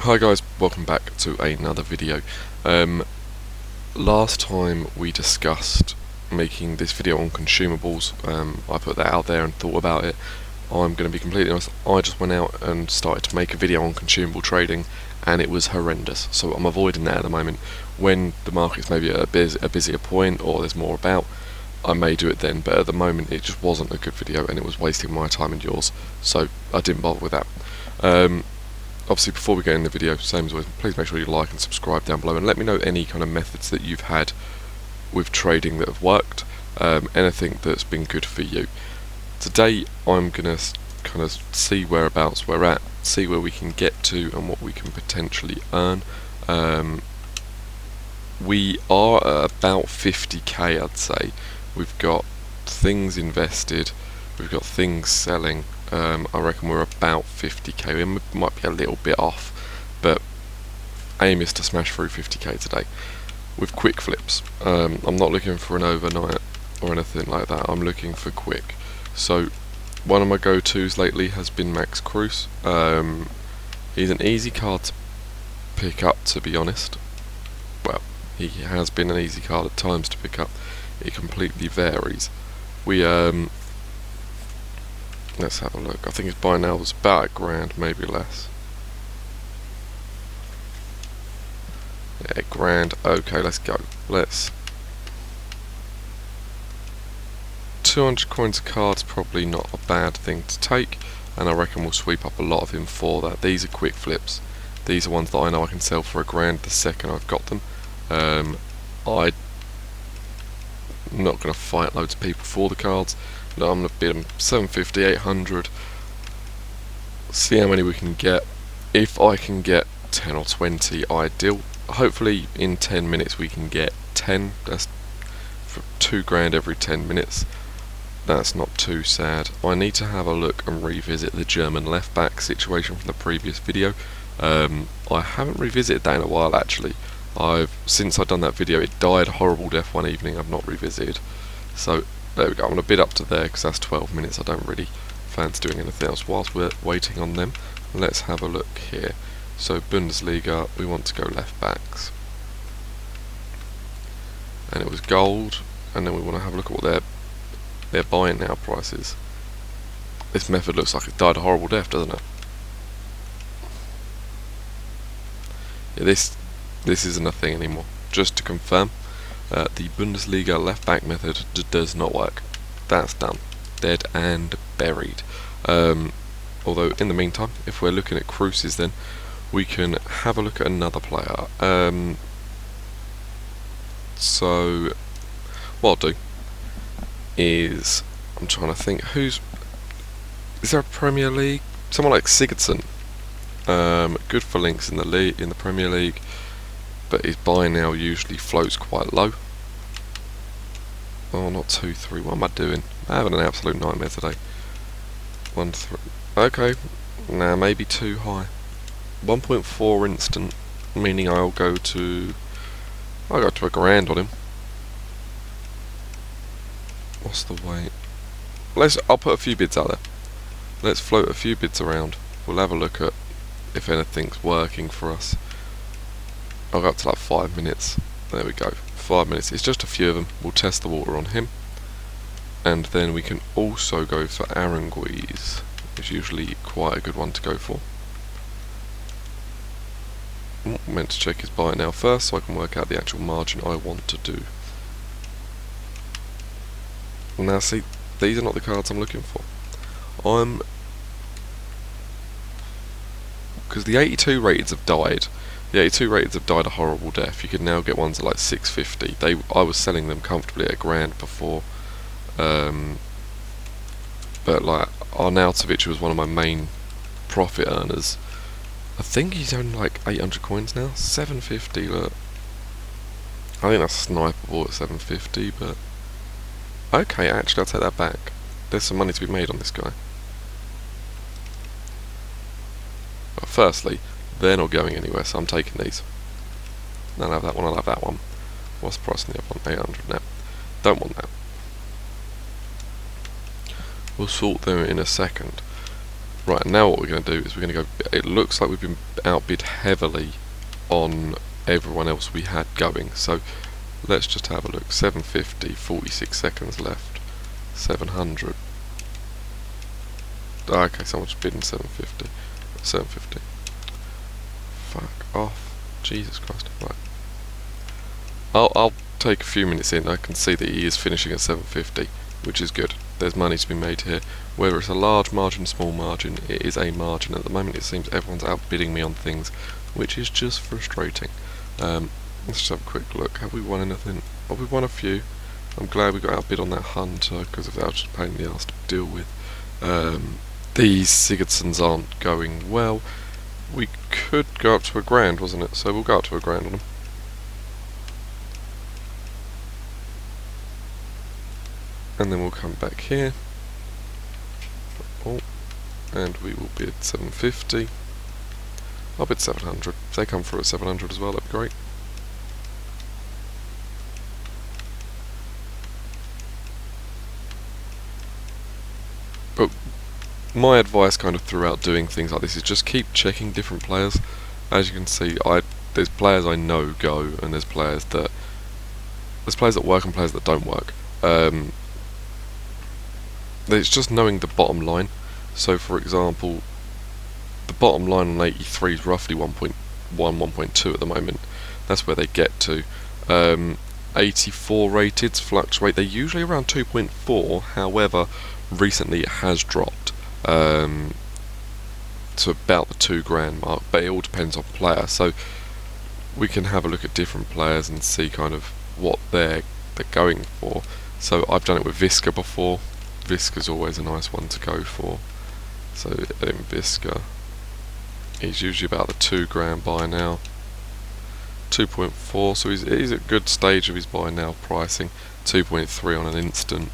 Hi guys, welcome back to another video. Last time we discussed making this video on consumables. I put that out there and thought about it. I'm going to be completely honest, I just went out and started to make a video on consumable trading and it was horrendous, so I'm avoiding that at the moment. When the market's maybe at a busier point or there's more about, I may do it then, but at the moment it just wasn't a good video and it was wasting my time and yours, so I didn't bother with that. Obviously, before we get in the video, same as always, please make sure you like and subscribe down below and let me know any kind of methods that you've had with trading that have worked, anything that's been good for you. Today I'm going to kind of see whereabouts we're at, see where we can get to and what we can potentially earn. We are at about 50k, I'd say. We've got things invested, we've got things selling. I reckon we're about 50k. We might be a little bit off, but aim is to smash through 50k today with quick flips. I'm not looking for an overnight or anything like that. I'm looking for quick. So one of my go-tos lately has been Max Cruz. He's an easy card to pick up, to be honest. Well, he has been an easy card at times to pick up. It completely varies. Let's have a look. I think his buy now was about £1,000, maybe less. Yeah, £1,000. Okay, let's go. 200 coins a card's probably not a bad thing to take, and I reckon we'll sweep up a lot of him for that. These are quick flips. These are ones that I know I can sell for £1,000 the second I've got them. I'm not going to fight loads of people for the cards. No, I'm going to bid them 750, 800. See how many we can get. If I can get 10 or 20, ideal. Hopefully in 10 minutes we can get 10. That's for £2,000 every 10 minutes. That's not too sad. I need to have a look and revisit the German left back situation from the previous video. I haven't revisited that in a while actually. Since I've done that video, it died a horrible death one evening. I've not revisited. So there we go. I'm going to bid up to there because that's 12 minutes. I don't really fancy doing anything else whilst we're waiting on them. Let's have a look here. So Bundesliga, we want to go left backs. And it was gold. And then we want to have a look at what their buying now price is. This method looks like it died a horrible death, doesn't it? Yeah, this isn't a thing anymore. Just to confirm, the Bundesliga left back method does not work. That's done. Dead and buried. Although in the meantime, if we're looking at cruises, then we can have a look at another player. So what I'll do is, I'm trying to think, is there a Premier League? Someone like Sigurdsson. Good for links in the Premier League, but his buy now usually floats quite low. Oh, not 2-3. What am I doing? I'm having an absolute nightmare today. 1-3. Okay, nah, maybe too high. 1.4 instant, meaning I'll go to £1,000 on him. What's the weight? I'll put a few bids out there. Let's float a few bids around. We'll have a look at if anything's working for us. I'll go up to like 5 minutes. There we go. 5 minutes. It's just a few of them. We'll test the water on him. And then we can also go for Aranguiz. It's usually quite a good one to go for. Meant to check his buy now first so I can work out the actual margin I want to do. Now see, these are not the cards I'm looking for. Because the 82 rateds have died. The 82 rateds have died a horrible death. You could now get ones at like 650. I was selling them comfortably at £1,000 before. But like Arnautovic was one of my main profit earners. I think he's only like 800 coins now. 750, look. I think that's sniperable at 750, but okay, actually I'll take that back. There's some money to be made on this guy. But firstly, they're not going anywhere, so I'm taking these. I'll have that one, I'll have that one. What's the price on the other one? 800 now. Don't want that. We'll sort them in a second. Right, now what we're going to do is we're going to go, it looks like we've been outbid heavily on everyone else we had going, so let's just have a look. 750, 46 seconds left. 700. Okay, someone's bidding 750. 750. Fuck off. Jesus Christ. Right. I'll take a few minutes in. I can see that he is finishing at 750, which is good. There's money to be made here. Whether it's a large margin, small margin, it is a margin. At the moment it seems everyone's outbidding me on things, which is just frustrating. Let's just have a quick look. Have we won anything? Oh, we've won a few. I'm glad we got outbid on that Hunter, because if that was just a pain in the arse to deal with. These Sigurdssons aren't going well. We could go up to £1,000, wasn't it? So we'll go up to £1,000 on them. And then we'll come back here. Oh, and we will bid 750. I'll bid 700. If they come through at 700 as well, that'd be great. But my advice kind of throughout doing things like this is just keep checking different players. As you can see, there's players I know go, and there's players that work and players that don't work. It's just knowing the bottom line. So for example, the bottom line on 83 is roughly 1.1, 1.2 at the moment. That's where they get to. 84 rateds fluctuate. They're usually around 2.4. However, recently it has dropped to about the £2,000 mark. But it all depends on player. So we can have a look at different players and see kind of what they're going for. So I've done it with Visca before. Visca's always a nice one to go for. So in Visca, he's usually about the £2,000 buy now. 2.4, so he's at a good stage of his buy now pricing. 2.3 on an instant.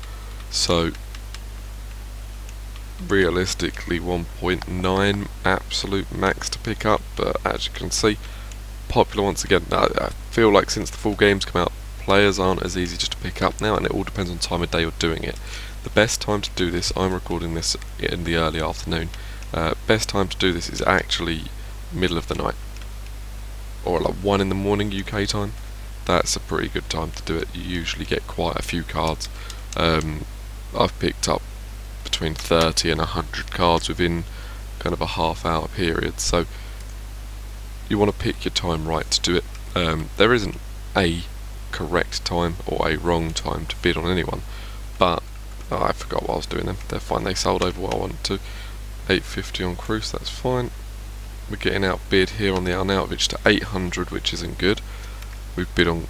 So realistically 1.9 absolute max to pick up, but as you can see, popular once again. I feel like since the full game's come out, players aren't as easy just to pick up now, and it all depends on time of day you're doing it. The best time to do this, I'm recording this in the early afternoon, best time to do this is actually middle of the night, or like 1 in the morning UK time. That's a pretty good time to do it. You usually get quite a few cards. I've picked up between 30 and 100 cards within kind of a half-hour period, so you want to pick your time right to do it. There isn't a correct time or a wrong time to bid on anyone, but I forgot what I was doing then. They're fine, they sold over what I wanted to. 850 on Cruz, that's fine. We're getting outbid here on the Arnautovic to 800, which isn't good. We've bid on...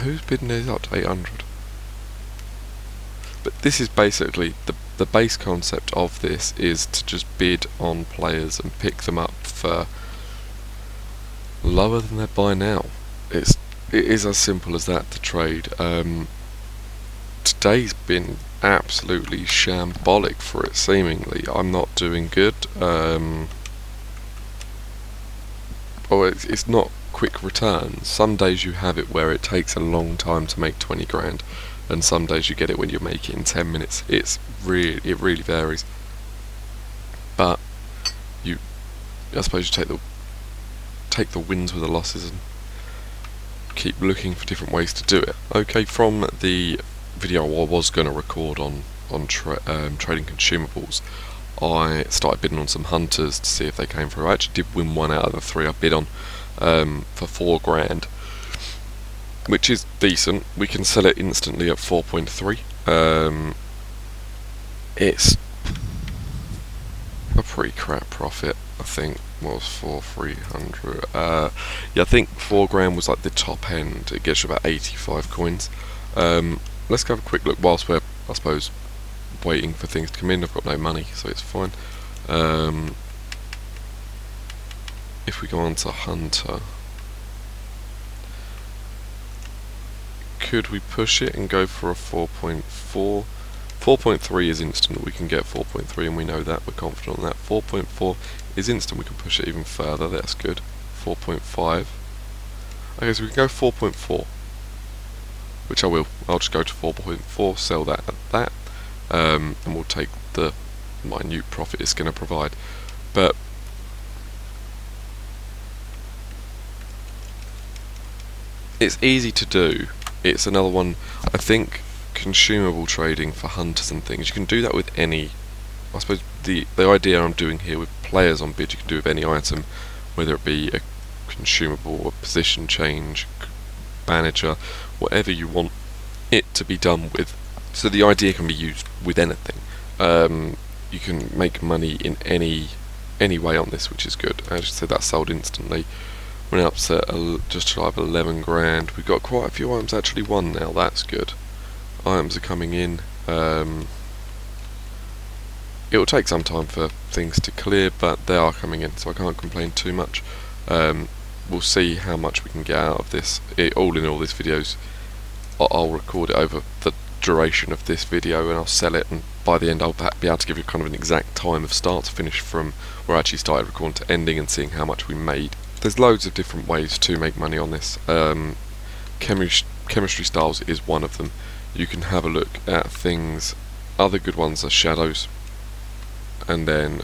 who's bidding these up to 800? But this is basically, the base concept of this is to just bid on players and pick them up for lower than their buy now. It is as simple as that to trade. Today's been absolutely shambolic for it, seemingly. I'm not doing good. It's not quick returns. Some days you have it where it takes a long time to make 20 grand, and some days you get it when you make it in 10 minutes. It really varies. But I suppose you take the wins with the losses and keep looking for different ways to do it. Okay, from the video I was going to record on trading consumables, I started bidding on some Hunters to see if they came through. I actually did win 1 out of the 3 I bid on for £4,000, which is decent. We can sell it instantly at 4.3. It's a pretty crap profit, I think. Was for 300. Yeah, I think £4,000 was like the top end. It gets you about 85 coins. Let's have a quick look whilst we're, I suppose, waiting for things to come in. I've got no money, so it's fine. If we go on to Hunter, could we push it and go for a 4.4? 4.3 is instant. We can get 4.3, and we know that. We're confident on that. 4.4 is instant. We can push it even further. That's good. 4.5. Okay, so we can go 4.4, which I will. I'll just go to 4.4, sell that at that, and we'll take the minute profit it's going to provide. But it's easy to do. It's another one, I think, consumable trading for hunters and things. You can do that with any, I suppose the idea I'm doing here with players on bid, you can do with any item, whether it be a consumable, a position change, manager, whatever you want it to be done with. So the idea can be used with anything. You can make money in any way on this, which is good. As you said, that sold instantly. Went up to just shy of 11 grand. We've got quite a few items actually won now. That's good. Items are coming in. It will take some time for things to clear, but they are coming in, so I can't complain too much. We'll see how much we can get out of this. All in all, this video's, I'll record it over the duration of this video and I'll sell it, and by the end I'll be able to give you kind of an exact time of start to finish from where I actually started recording to ending, and seeing how much we made. There's loads of different ways to make money on this. Chemistry styles is one of them. You can have a look at things. Other good ones are shadows, and then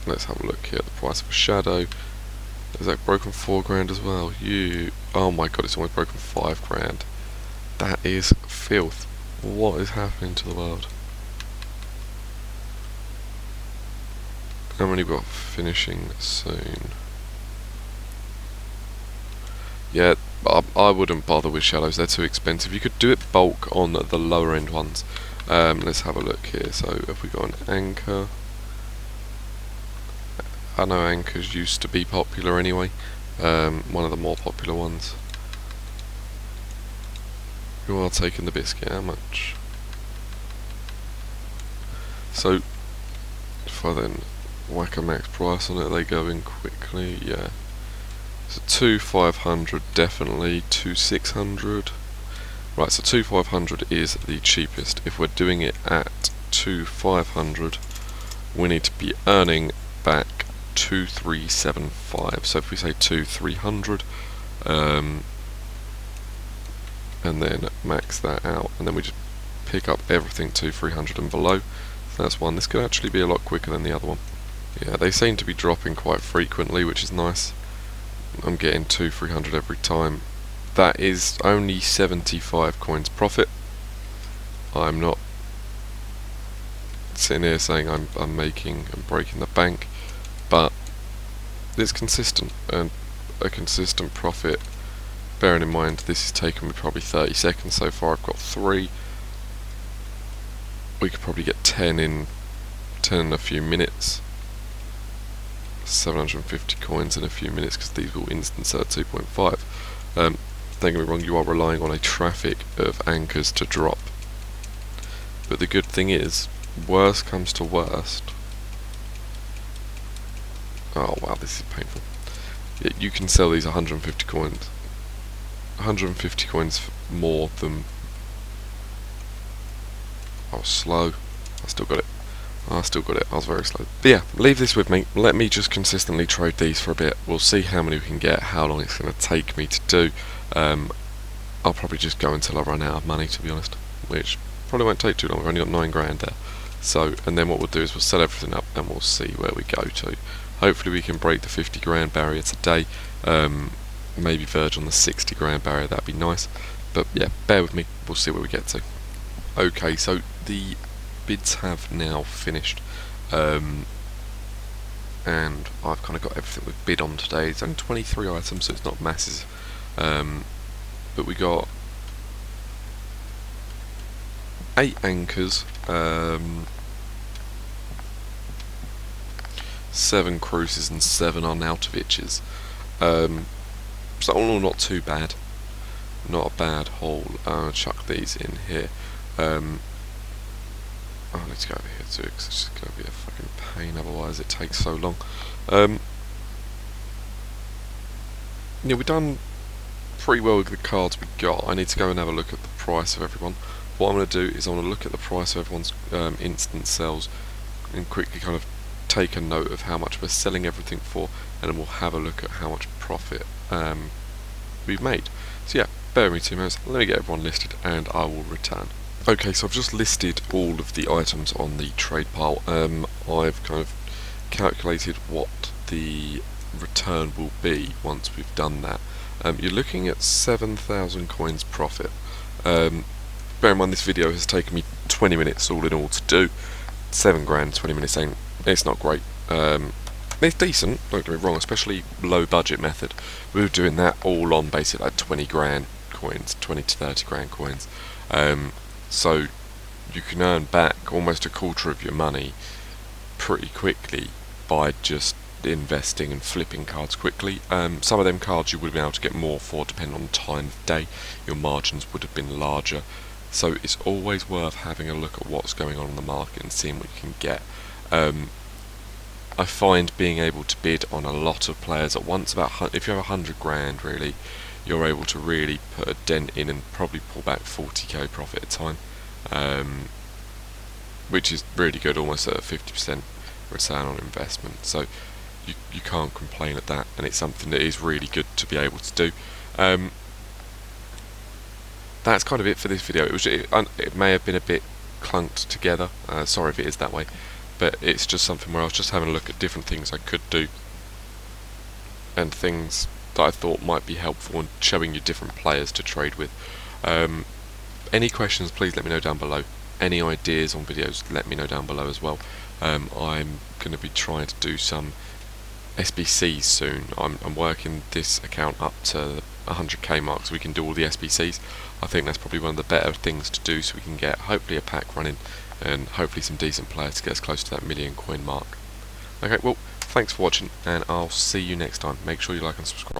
let's have a look here at the price of a shadow. Is that broken 4 grand as well? Oh my god, it's almost broken 5 grand. That is filth. What is happening to the world? How many got finishing soon? Yeah, I wouldn't bother with shadows, they're too expensive. You could do it bulk on the lower end ones. Let's have a look here. So if we got an anchor, I know anchors used to be popular anyway, one of the more popular ones. You are taking the biscuit, how much? So if I then whack a max price on it, they go in quickly. Yeah, so 2,500 definitely, 2,600. Right, so 2,500 is the cheapest. If we're doing it at 2,500, we need to be earning back 2,375. So if we say 2,300, and then max that out, and then we just pick up everything 2,300 and below. So that's one. This could actually be a lot quicker than the other one. Yeah, they seem to be dropping quite frequently, which is nice. I'm getting 2,300 every time. That is only 75 coins profit. I'm not sitting here saying I'm making and breaking the bank, but it's consistent, and a consistent profit. Bearing in mind this has taken me probably 30 seconds so far. I've got 3. We could probably get 10 in a few minutes. 750 coins in a few minutes, because these will instance at 2.5. Don't get me wrong, you are relying on a traffic of anchors to drop. But the good thing is, worst comes to worst. Oh wow, this is painful. Yeah, you can sell these 150 coins. 150 coins more than... I was slow. I still got it. I was very slow. But yeah, leave this with me. Let me just consistently trade these for a bit. We'll see how many we can get, how long it's going to take me to do. I'll probably just go until I run out of money, to be honest, which probably won't take too long. We've only got 9 grand there. So, and then what we'll do is we'll set everything up and we'll see where we go to. Hopefully we can break the 50 grand barrier today. Maybe verge on the 60 grand barrier, that'd be nice. But yeah, bear with me, we'll see where we get to. Okay, so the bids have now finished, and I've kind of got everything we've bid on today. It's only 23 items, so it's not massive, but we got 8 anchors, 7 cruises and 7 Arnautovic's. So all in all, not too bad. Not a bad haul. I'll chuck these in here. Oh, let's go over here too, because it's just going to be a fucking pain otherwise. It takes so long. Yeah, we've done pretty well with the cards we got. I need to go and have a look at the price of everyone. What I'm going to do is I want to look at the price of everyone's instant sales and quickly kind of take a note of how much we're selling everything for, and then we'll have a look at how much profit we've made. So yeah, bear with me 2 minutes, let me get everyone listed and I will return. Okay, so I've just listed all of the items on the trade pile. I've kind of calculated what the return will be once we've done that. You're looking at 7,000 coins profit. Bear in mind this video has taken me 20 minutes all in all to do. 7 grand, 20 minutes ain't, it's not great. It's decent, don't get me wrong, especially low budget method. We were doing that all on basically like 20 grand coins, 20 to 30 grand coins. So you can earn back almost a quarter of your money pretty quickly by just investing and flipping cards quickly. Some of them cards you would have been able to get more for depending on the time of day. Your margins would have been larger. So it's always worth having a look at what's going on in the market and seeing what you can get. I find being able to bid on a lot of players at once, if you have 100 grand really, you're able to really put a dent in and probably pull back 40k profit at a time, which is really good, almost at a 50% return on investment. So you can't complain at that, and it's something that is really good to be able to do. That's kind of it for this video. It may have been a bit clunked together, sorry if it is that way, but it's just something where I was just having a look at different things I could do and things that I thought might be helpful in showing you different players to trade with. Any questions, please let me know down below. Any ideas on videos, let me know down below as well. I'm going to be trying to do some SBCs soon. I'm working this account up to 100k mark so we can do all the SBCs. I think that's probably one of the better things to do, so we can get hopefully a pack running and hopefully some decent players to get us close to that million coin mark. Okay, well, thanks for watching, and I'll see you next time. Make sure you like and subscribe.